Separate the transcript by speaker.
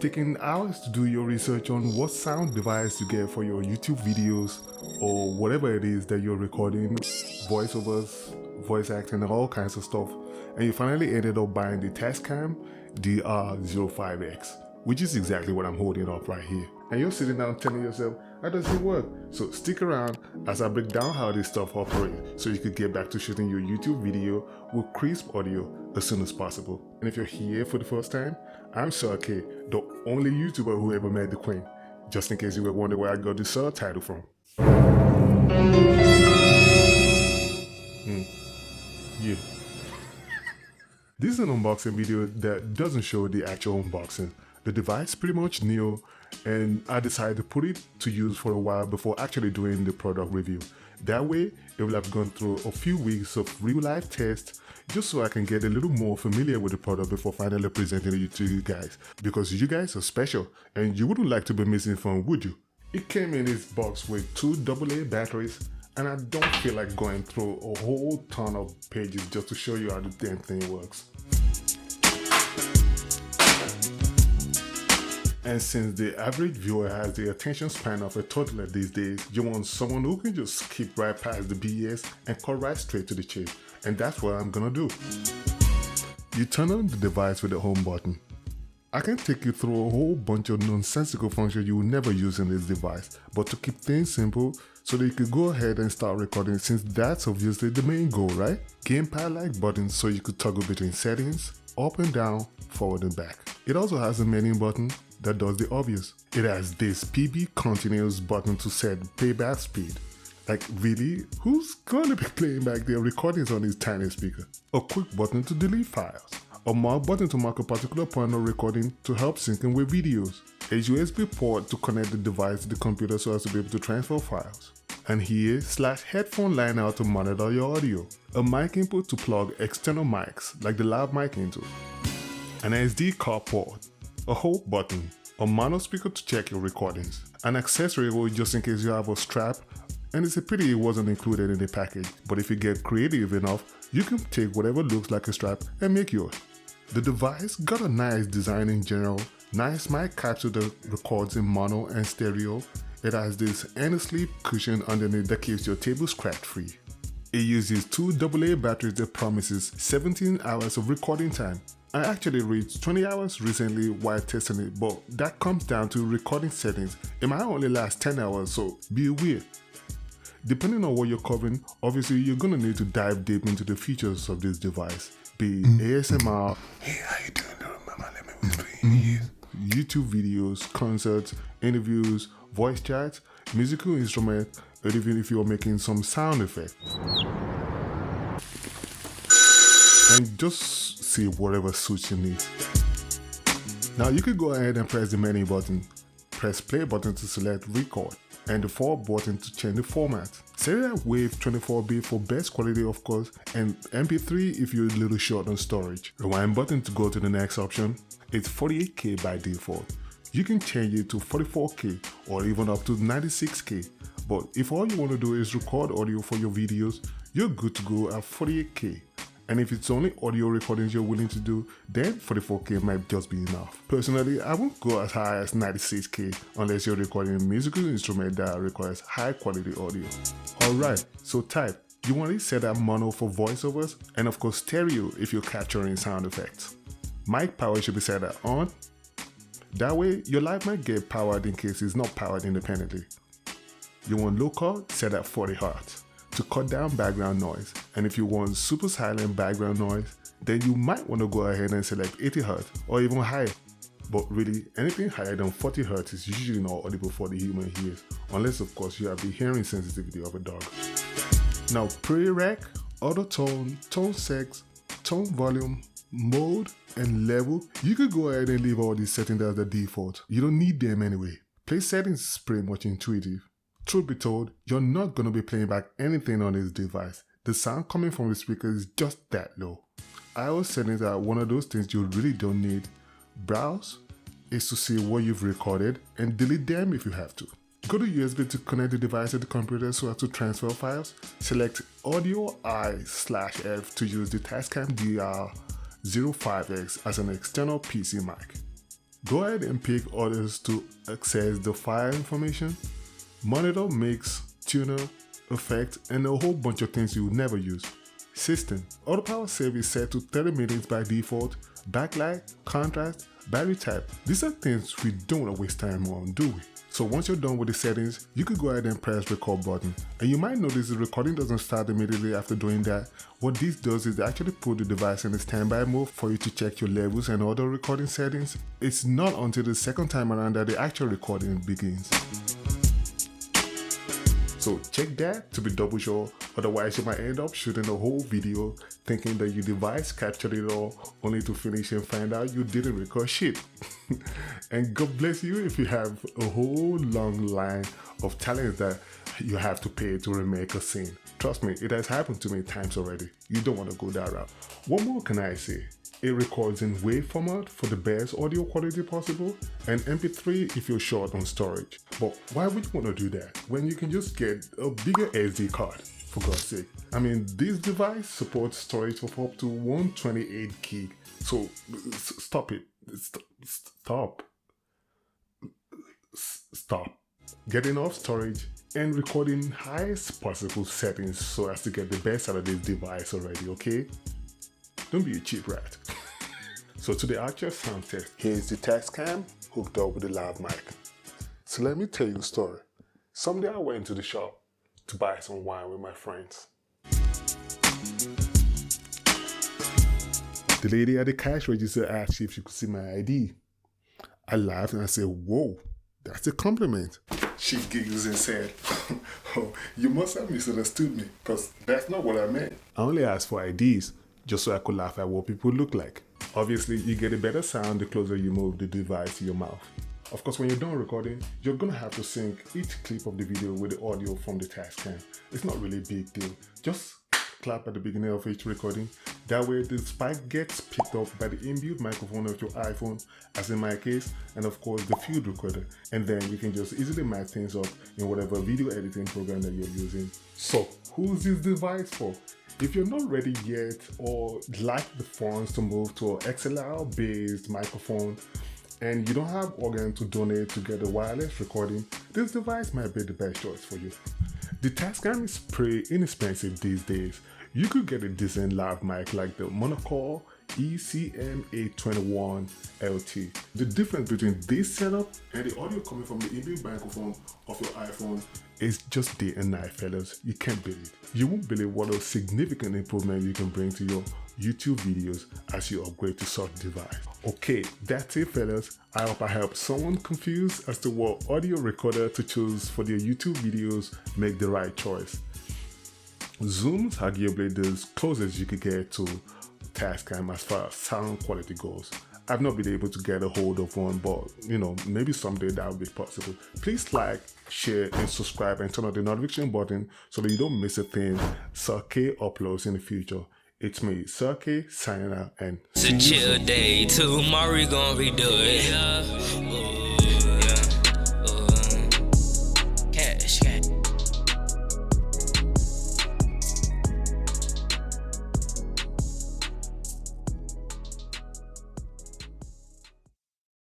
Speaker 1: taken hours to do your research on what sound device to get for your YouTube videos or whatever it is that you're recording, voiceovers, voice acting, and all kinds of stuff, and you finally ended up buying the Tascam DR-05X, which is exactly what I'm holding up right here. And you're sitting down telling yourself, how does it work? So stick around as I break down how this stuff operates so you could get back to shooting your YouTube video with crisp audio as soon as possible. And if you're here for the first time, I'm Sir K, the only YouTuber who ever met the Queen, just in case you were wondering where I got the Sir title from. Yeah. This is an unboxing video that doesn't show the actual unboxing. The device is pretty much new, and I decided to put it to use for a while before actually doing the product review. That way, it will have gone through a few weeks of real-life tests just so I can get a little more familiar with the product before finally presenting it to you guys. Because you guys are special, and you wouldn't like to be missing from, would you? It came in this box with 2 AA batteries, and I don't feel like going through a whole ton of pages just to show you how the damn thing works. And since the average viewer has the attention span of a toddler these days, you want someone who can just skip right past the BS and cut right straight to the chase. And that's what I'm gonna do. You turn on the device with the home button. I can take you through a whole bunch of nonsensical functions you will never use in this device, but to keep things simple, so that you could go ahead and start recording, since that's obviously the main goal, right? Gamepad-like buttons so you could toggle between settings, up and down, forward and back. It also has a menu button that does the obvious. It has this PB continuous button to set playback speed. Like really? Who's gonna be playing back their recordings on this tiny speaker? A quick button to delete files. A mark button to mark a particular point of recording to help syncing with videos. A USB port to connect the device to the computer so as to be able to transfer files. And here, /headphone line out to monitor your audio. A mic input to plug external mics, like the lav mic into. An SD card port. A hold button. A mono speaker to check your recordings. An accessory just in case you have a strap, and it's a pity it wasn't included in the package, but if you get creative enough, you can take whatever looks like a strap and make yours. The device got a nice design in general, nice mic capsule that records in mono and stereo. It has this endlessly cushion underneath that keeps your table scratch free. It uses 2 AA batteries that promises 17 hours of recording time. I actually reached 20 hours recently while testing it, but that comes down to recording settings. It might only last 10 hours, so be aware. Depending on what you're covering, obviously you're gonna need to dive deep into the features of this device. Be ASMR, hey, how you doing? Mama, let me whisper in your ears. YouTube videos, concerts, interviews, voice chats, musical instruments, or even if you're making some sound effects. And just see whatever suits your needs. Now you can go ahead and press the menu button, press play button to select record, and the forward button to change the format. Set it at WAV 24-bit for best quality of course, and MP3 if you're a little short on storage. Rewind button to go to the next option. It's 48K by default. You can change it to 44K or even up to 96K. But if all you want to do is record audio for your videos, you're good to go at 48K. And if it's only audio recordings you're willing to do, then 44K might just be enough. Personally, I won't go as high as 96K unless you're recording a musical instrument that requires high quality audio. Alright, so type. You want it set at mono for voiceovers, and of course stereo if you're capturing sound effects. Mic power should be set at on. That way, your live might get powered in case it's not powered independently. You want local, set at 40 Hz. To cut down background noise, and if you want super silent background noise, then you might want to go ahead and select 80 Hz or even higher. But really, anything higher than 40 Hz is usually not audible for the human ears, unless of course you have the hearing sensitivity of a dog. Now pre-rec, auto tone, tone sex, tone volume, mode, and level, you could go ahead and leave all these settings as the default. You don't need them anyway. Play settings is pretty much intuitive. Truth be told, you're not going to be playing back anything on this device. The sound coming from the speaker is just that low. iOS settings are one of those things you really don't need. Browse is to see what you've recorded and delete them if you have to. Go to USB to connect the device to the computer so as to transfer files. Select Audio I/F to use the Tascam DR-05X as an external PC mic. Go ahead and pick others to access the file information. Monitor, mix, tuner, effect, and a whole bunch of things you would never use. System. Auto power save is set to 30 minutes by default. Backlight, contrast, battery type. These are things we don't want to waste time on, do we? So once you're done with the settings, you can go ahead and press record button. And you might notice the recording doesn't start immediately after doing that. What this does is actually put the device in a standby mode for you to check your levels and other recording settings. It's not until the second time around that the actual recording begins. So check that to be double sure, otherwise you might end up shooting a whole video thinking that your device captured it all, only to finish and find out you didn't record shit. And God bless you if you have a whole long line of talents that you have to pay to remake a scene. Trust me, it has happened to me times already. You don't want to go that route. What more can I say? It records in WAV format for the best audio quality possible, and MP3 if you're short on storage. But why would you want to do that when you can just get a bigger SD card, for God's sake? I mean, this device supports storage of up to 128 gig. So stop it. Stop. Get enough storage and record in highest possible settings so as to get the best out of this device already, okay? Don't be a cheap rat. So to the actual sound test, here's the Tascam hooked up with the lav mic. So let me tell you a story. Someday I went to the shop to buy some wine with my friends. The lady at the cash register asked if she could see my ID. I laughed and I said, "Whoa, that's a compliment." She giggles and said, "Oh, you must have misunderstood me, because that's not what I meant. I only asked for IDs, just so I could laugh at what people look like." Obviously, you get a better sound the closer you move the device to your mouth. Of course, when you're done recording, you're gonna have to sync each clip of the video with the audio from the Tascam. It's not really a big deal. Just clap at the beginning of each recording. That way, the spike gets picked up by the inbuilt microphone of your iPhone, as in my case, and of course the field recorder. And then you can just easily match things up in whatever video editing program that you're using. So, who's this device for? If you're not ready yet or like the funds to move to an XLR-based microphone and you don't have organ to donate to get a wireless recording, this device might be the best choice for you. The Tascam is pretty inexpensive these days. You could get a decent lav mic like the Monocore ECM821 LT. The difference between this setup and the audio coming from the inbuilt microphone of your iPhone is just day and night, fellas. You can't believe it. You won't believe what a significant improvement you can bring to your YouTube videos as you upgrade to such device. Okay, that's it, fellas. I hope I helped someone confused as to what audio recorder to choose for their YouTube videos. Make the right choice. Zoom's arguably the closest you could get to Tascam as far as sound quality goes. I've not been able to get a hold of one, but maybe someday that will be possible. Please like, share, and subscribe, and turn on the notification button so that you don't miss a thing Sir K uploads in the future. It's me, Sir K, signing out, and
Speaker 2: it's a chill day. Tomorrow we gon' redo it.